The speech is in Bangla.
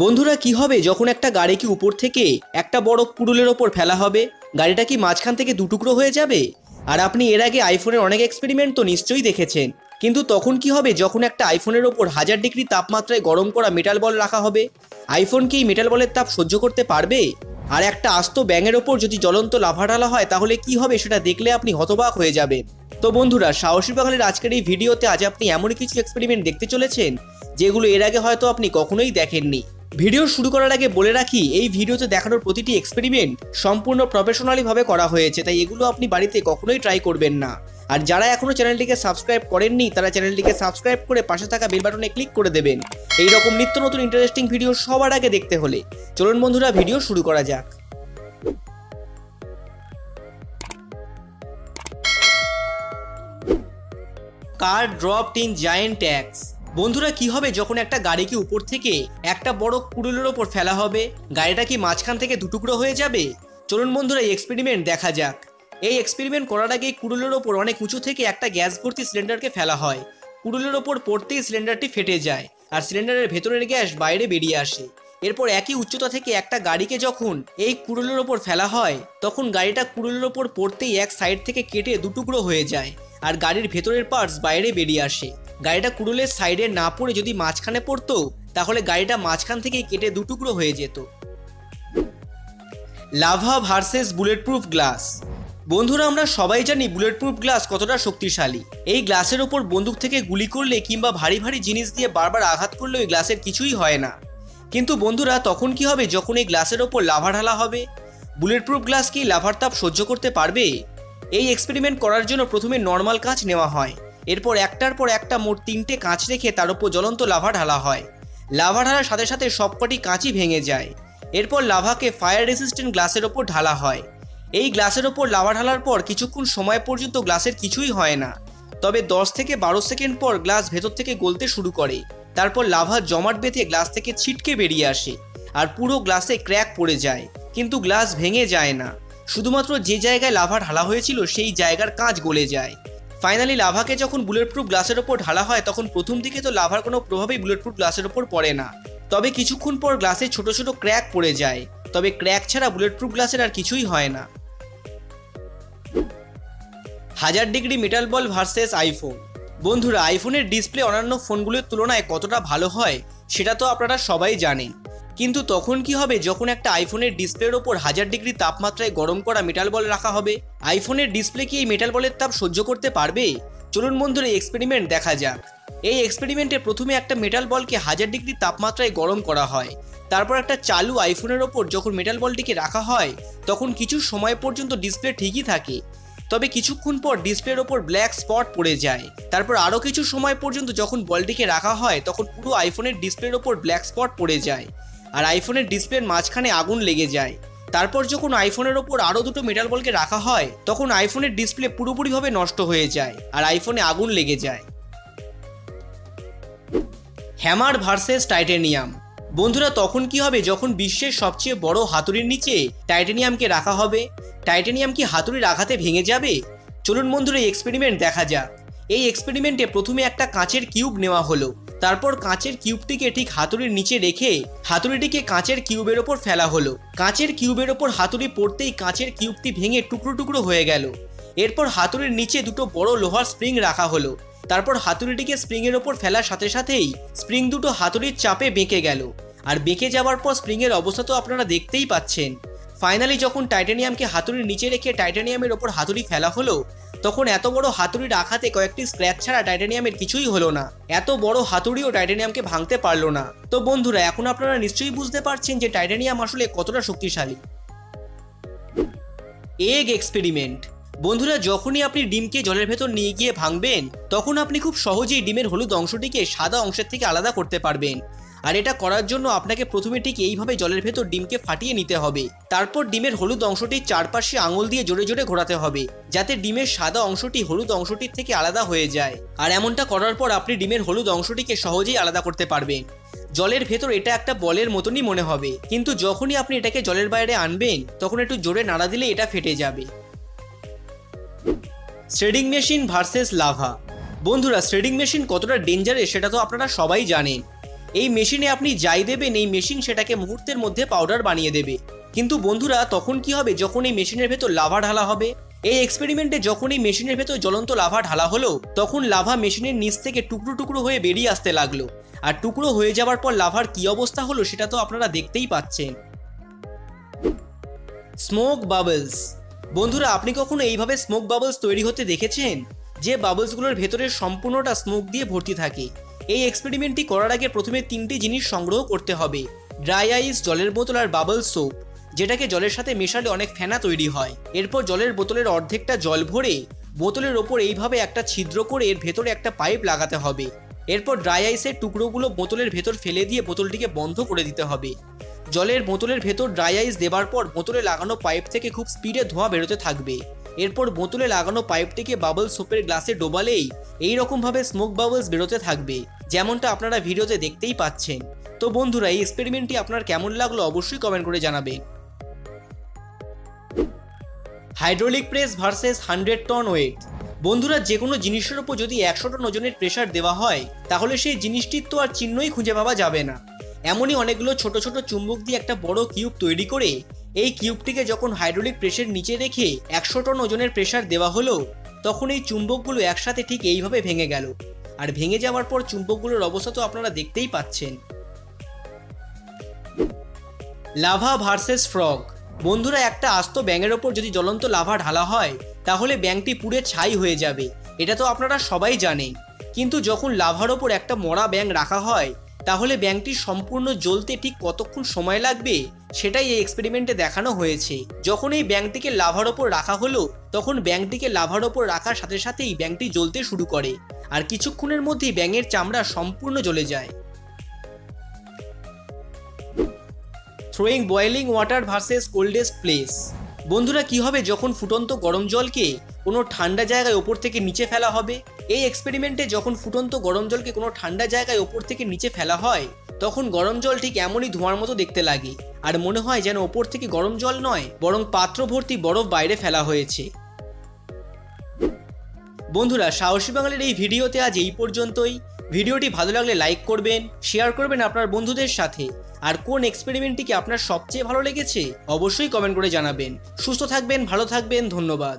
বন্ধুরা কি হবে যখন একটা গাড়িকে উপর থেকে একটা বড় কুড়ুলের ওপর ফেলা হবে? গাড়িটা কি মাঝখান থেকে দুটুকরো হয়ে যাবে? আর আপনি এর আগে আইফোনের অনেক এক্সপেরিমেন্ট তো নিশ্চয়ই দেখেছেন, কিন্তু তখন কি হবে যখন একটা আইফোনের ওপর 1000 ডিগ্রি তাপমাত্রায় গরম করা মেটাল বল রাখা হবে? আইফোন কি এই মেটাল বলের তাপ সহ্য করতে পারবে? আর একটা আস্ত ব্যাঙের ওপর যদি জ্বলন্ত লাভা ঢালা হয় তাহলে কি হবে সেটা দেখলে আপনি হতবাক হয়ে যাবেন। তো বন্ধুরা, সাহসী বাঙালির আজকের এই ভিডিওতে আজ আপনি এমনই কিছু এক্সপেরিমেন্ট দেখতে চলেছেন যেগুলো এর আগে হয়তো আপনি কখনোই দেখেননি। ভিডিও শুরু করার আগে বলে রাখি, এই ভিডিওতে দেখানোর প্রতিটি এক্সপেরিমেন্ট সম্পূর্ণ প্রফেশনালি ভাবে করা হয়েছে, তাই এগুলো আপনি বাড়িতে কখনোই ট্রাই করবেন না। আর যারা এখনো চ্যানেলটিকে সাবস্ক্রাইব করেননি তারা চ্যানেলটিকে সাবস্ক্রাইব করে পাশে থাকা বেল বাটনে ক্লিক করে দেবেন এই রকম নিত্য নতুন ইন্টারেস্টিং ভিডিও সবার আগে দেখতে হলে। চলুন বন্ধুরা, ভিডিও শুরু করা যাক। কার ড্রপড ইন জায়ান্ট অ্যাক্স। বন্ধুরা কি হবে যখন একটা গাড়িকে উপর থেকে একটা বড় কুড়ুলের ওপর ফেলা হবে? গাড়িটা কি মাঝখান থেকে দুটুকরো হয়ে যাবে? চলুন বন্ধুরা, এই এক্সপেরিমেন্ট দেখা যাক। এই এক্সপেরিমেন্ট করার আগে কুড়ুলের ওপর অনেক উঁচু থেকে একটা গ্যাস ভর্তি সিলিন্ডারকে ফেলা হয়। কুড়ুলের ওপর পড়তেই সিলিন্ডারটি ফেটে যায় আর সিলিন্ডারের ভেতরের গ্যাস বাইরে বেরিয়ে আসে। এরপর একই উচ্চতা থেকে একটা গাড়িকে যখন এই কুড়ুলের ওপর ফেলা হয় তখন গাড়িটা কুড়ুলের ওপর পড়তেই এক সাইড থেকে কেটে দুটুকরো হয়ে যায় আর গাড়ির ভেতরের পার্টস বাইরে বেরিয়ে আসে। গাড়িটা কুড়ুলের সাইডে না পড়ে যদি মাঝখানে পড়তো তাহলে গাড়িটা মাঝখান থেকে কেটে দুটুকরো হয়ে যেত। Lava versus bullet proof glass. বন্ধুরা আমরা সবাই জানি বুলেট প্রুফ গ্লাস কতটা শক্তিশালী। এই গ্লাসের ওপর বন্দুক থেকে গুলি করলে কিংবা ভারী ভারী জিনিস দিয়ে বারবার আঘাত করলে ওই গ্লাসের কিছুই হয় না। কিন্তু বন্ধুরা তখন কি হবে যখন এই গ্লাসের ওপর লাভা ঢালা হবে? বুলেট প্রুফ গ্লাস কি লাভার তাপ সহ্য করতে পারবে? এই এক্সপেরিমেন্ট করার জন্য প্রথমে নর্মাল কাঁচ নেওয়া হয়, এরপর একটার পর একটা মোট 3টে কাঁচ রেখে তার উপর জ্বলন্ত লাভা ঢালা হয়। লাভা ঢালার সাথে সাথে সবকটি কাঁচই ভেঙে যায়। এরপর লাভাকে ফায়ার রেসিস্ট্যান্ট গ্লাসের ওপর ঢালা হয়। এই গ্লাসের ওপর লাভা ঢালার পর কিছুক্ষণ সময় পর্যন্ত গ্লাসের কিছুই হয় না, তবে 10 থেকে 12 সেকেন্ড পর গ্লাস ভেতর থেকে গলতে শুরু করে। তারপর লাভা জমাট বেঁধে গ্লাস থেকে ছিটকে বেরিয়ে আসে আর পুরো গ্লাসে ক্র্যাক পড়ে যায়, কিন্তু গ্লাস ভেঙে যায় না। শুধুমাত্র যে জায়গায় লাভা ঢালা হয়েছিল সেই জায়গার কাঁচ গলে যায়। ফাইনালি লাভাকে যখন বুলেট প্রুফ গ্লাসের ওপর ঢালা হয় তখন প্রথম দিকে তো লাভার কোনো প্রভাবই বুলেট প্রুফ গ্লাসের ওপর পড়ে না, তবে কিছুক্ষণ পর গ্লাসে ছোট ছোট ক্র্যাক পড়ে যায়। তবে ক্র্যাক ছাড়া বুলেট প্রুফ গ্লাসের আর কিছুই হয় না। 1000 ডিগ্রি মেটাল বল ভার্সেস আইফোন। বন্ধুরা আইফোনের ডিসপ্লে অন্যান্য ফোনগুলোর তুলনায় কতটা ভালো হয় সেটা তো আপনারা সবাই জানেন, কিন্তু তখন কি হবে যখন একটা আইফোনের ডিসপ্লের ওপর 1000 ডিগ্রি তাপমাত্রায় গরম করা মেটাল বল রাখা হবে? আইফোনের ডিসপ্লে কি এই মেটাল বলের তাপ সহ্য করতে পারবে? চলুন বন্ধুরা এক্সপেরিমেন্ট দেখা যাক। এই এক্সপেরিমেন্টে প্রথমে একটা মেটাল বলকে 1000 ডিগ্রি তাপমাত্রায় গরম করা হয়। তারপর একটা চালু আইফোনের ওপর যখন মেটাল বলটিকে রাখা হয় তখন কিছু সময় পর্যন্ত ডিসপ্লে ঠিকই থাকে, তবে কিছুক্ষণ পর ডিসপ্লের ওপর ব্ল্যাক স্পট পড়ে যায়। তারপর আরও কিছু সময় পর্যন্ত যখন বলটিকে রাখা হয় তখন পুরো আইফোনের ডিসপ্লের ওপর ব্ল্যাক স্পট পড়ে যায় আর আইফোনের ডিসপ্লের মাঝখানে আগুন লেগে যায়। তারপর যখন আইফোনের ওপর আরও দুটো মেটাল বলকে রাখা হয় তখন আইফোনের ডিসপ্লে পুরোপুরিভাবে নষ্ট হয়ে যায় আর আইফোনে আগুন লেগে যায়। Hammer versus titanium. বন্ধুরা তখন কি হবে যখন বিশ্বের সবচেয়ে বড় হাতুড়ির নিচে টাইটেনিয়ামকে রাখা হবে? টাইটেনিয়াম কি হাতুড়ির আঘাতে ভেঙে যাবে? চলুন বন্ধুরা এই এক্সপেরিমেন্ট দেখা যাক। এই এক্সপেরিমেন্টে প্রথমে একটা কাঁচের কিউব নেওয়া হলো, তারপর কাঁচের কিউবটিকে ঠিক হাতুড়ির নিচে রেখে হাতুড়িটিকে কাঁচের কিউবের ওপর ফেলা হলো। কাঁচের কিউবের ওপর হাতুড়ি পড়তেই কাঁচের কিউবটি ভেঙে টুকরো টুকরো হয়ে গেল। এরপর হাতুড়ির নিচে দুটো বড় লোহার স্প্রিং রাখা হলো। তারপর হাতুড়িটিকে স্প্রিংয়ের ওপর ফেলার সাথে সাথেই স্প্রিং দুটো হাতুড়ির চাপে বেঁকে গেল, আর বেঁকে যাওয়ার পর স্প্রিংয়ের অবস্থা তো আপনারা দেখতেই পাচ্ছেন। ফাইনালি যখন টাইটেনিয়ামকে হাতুড়ির নিচে রেখে টাইটেনিয়ামের ওপর হাতুড়ি ফেলা হলো তখন এত বড় হাতুড়ির আঘাতে কয়েকটি স্ক্র্যাচ ছাড়া টাইটেনিয়ামের কিছুই হলো না। এত বড় হাতুড়িও টাইটেনিয়ামকে ভাঙতে পারলো না। তো বন্ধুরা এখন আপনারা নিশ্চয়ই বুঝতে পারছেন যে টাইটেনিয়াম আসলে কতটা শক্তিশালী। Egg experiment. বন্ধুরা যখনই আপনি ডিমকে জলের ভেতর নিয়ে গিয়ে ভাঙবেন তখন আপনি খুব সহজেই ডিমের হলুদ অংশটিকে সাদা অংশের থেকে আলাদা করতে পারবেন। আর এটা করার জন্য আপনাকে প্রথমে ঠিক এইভাবে জলের ভেতর ডিমকে ফাটিয়ে নিতে হবে। তারপর ডিমের হলুদ অংশটির চারপাশে আঙুল দিয়ে জোরে জোরে ঘোরাতে হবে যাতে ডিমের সাদা অংশটি হলুদ অংশটির থেকে আলাদা হয়ে যায়। আর এমনটা করার পর আপনি ডিমের হলুদ অংশটিকে সহজেই আলাদা করতে পারবেন। জলের ভেতর এটা একটা বলের মতনই মনে হবে, কিন্তু যখনই আপনি এটাকে জলের বাইরে আনবেন তখন একটু জোরে নাড়া দিলে এটা ফেটে যাবে। শ্রেডিং মেশিন ভার্সেস লাভা। বন্ধুরা শ্রেডিং মেশিন কতটা ডেঞ্জারাস সেটা তো আপনারা সবাই জানেন। এই মেশিনে আপনি যাই দেবেন এই মেশিন সেটাকে মুহূর্তের মধ্যে পাউডার বানিয়ে দেবে। কিন্তু বন্ধুরা তখন কি হবে যখন এই মেশিনের ভেতর লাভা ঢালা হবে? এই এক্সপেরিমেন্টে যখন এই মেশিনের ভেতর জ্বলন্ত লাভা ঢালা হলো তখন লাভা মেশিনের নিচ থেকে টুকরো টুকরো হয়ে বেরিয়ে আসতে লাগলো। আর টুকরো হয়ে যাওয়ার পর লাভার কি অবস্থা হলো সেটা তো আপনারা দেখতেই পাচ্ছেন। Smoke bubbles. বন্ধুরা আপনি কখনো এইভাবে স্মোক বাবলস তৈরি হতে দেখেছেন? যে বাবলসগুলোর ভেতরের সম্পূর্ণটা স্মোক দিয়ে ভর্তি থাকে। এই এক্সপেরিমেন্টটি করার আগে প্রথমে 3টি জিনিস সংগ্রহ করতে হবে: ড্রাই আইস, জলের বোতল আর বাবল সোপ, যেটাকে জলের সাথে মেশালে অনেক ফেনা তৈরি হয়। এরপর জলের বোতলের অর্ধেকটা জল ভরে বোতলের ওপর এইভাবে একটা ছিদ্র করে এর ভেতরে একটা পাইপ লাগাতে হবে। এরপর ড্রাই আইসের টুকরোগুলো বোতলের ভেতর ফেলে দিয়ে বোতলটিকে বন্ধ করে দিতে হবে। জলের বোতলের ভেতর ড্রাই আইস দেবার পর বোতলে লাগানো পাইপ থেকে খুব স্পিডে ধোঁয়া বেরোতে থাকবে। এরপর বোতলে লাগানো পাইপটিকে বাবল সোপের গ্লাসে ডোবালেই এইরকমভাবে স্মোক বাবলস বেরোতে থাকবে, যেমনটা আপনারা ভিডিওতে দেখতেই পাচ্ছেন। তো বন্ধুরা এই এক্সপেরিমেন্টটি আপনার কেমন লাগলো অবশ্যই কমেন্ট করে জানাবেন। Hydraulic press versus 100 ton weight. বন্ধুরা যে কোনো জিনিসের উপর যদি 100 টন ওজনের প্রেসার দেওয়া হয় তাহলে সেই জিনিসটির তো আর চিহ্নই খুঁজে পাওয়া যাবে না। এমনই অনেকগুলো ছোট ছোট চুম্বক দিয়ে একটা বড় কিউব তৈরি করে এই কিউবটিকে যখন হাইড্রোলিক প্রেসের নিচে রেখে 100 টন ওজনের প্রেসার দেওয়া হলো তখন এই চুম্বকগুলো একসাথে ঠিক এইভাবে ভেঙে গেল। আর ভেঙে যাওয়ার পর চুম্বকগুলোর অবস্থা তো আপনারা দেখতেই পাচ্ছেন। Lava versus frog. বন্ধুরা একটা আস্ত ব্যাঙের ওপর যদি জ্বলন্ত লাভা ঢালা হয় তাহলে ব্যাঙটি পুড়ে ছাই হয়ে যাবে, এটা তো আপনারা সবাই জানেন। কিন্তু যখন লাভার ওপর একটা মরা ব্যাঙ রাখা হয় তাহলে ব্যাঙটি সম্পূর্ণ জ্বলতে ঠিক কতক্ষণ সময় লাগবে সেটাই এই এক্সপেরিমেন্টে দেখানো হয়েছে। যখন এই ব্যাঙটিকে লাভার ওপর রাখা হলো তখন ব্যাঙটিকে লাভার ওপর রাখার সাথে সাথেই ব্যাঙটি জ্বলতে শুরু করে আর কিছুক্ষণের মধ্যেই ব্যাঙের চামড়া সম্পূর্ণ জ্বলে যায়। Throwing boiling water versus coldest place. বন্ধুরা কি হবে যখন ফুটন্ত গরম জলকে কোনো ঠান্ডা জায়গায় ওপর থেকে নিচে ফেলা হবে? এই এক্সপেরিমেন্টে যখন ফুটন্ত গরম জলকে কোনো ঠান্ডা জায়গায় ওপর থেকে নিচে ফেলা হয় তখন গরম জল ঠিক এমনই ধোঁয়ার মতো দেখতে লাগে আর মনে হয় যেন ওপর থেকে গরম জল নয় বরং পাত্র ভর্তি বরফ বাইরে ফেলা হয়েছে। বন্ধুরা সাহসী বাঙালির এই ভিডিওতে আজ এই পর্যন্তই। ভিডিওটি ভালো লাগলে লাইক করবেন, শেয়ার করবেন আপনার বন্ধুদের সাথে। আর কোন এক্সপেরিমেন্টটিকে আপনার সবচেয়ে ভালো লেগেছে অবশ্যই কমেন্ট করে জানাবেন। সুস্থ থাকবেন, ভালো থাকবেন, ধন্যবাদ।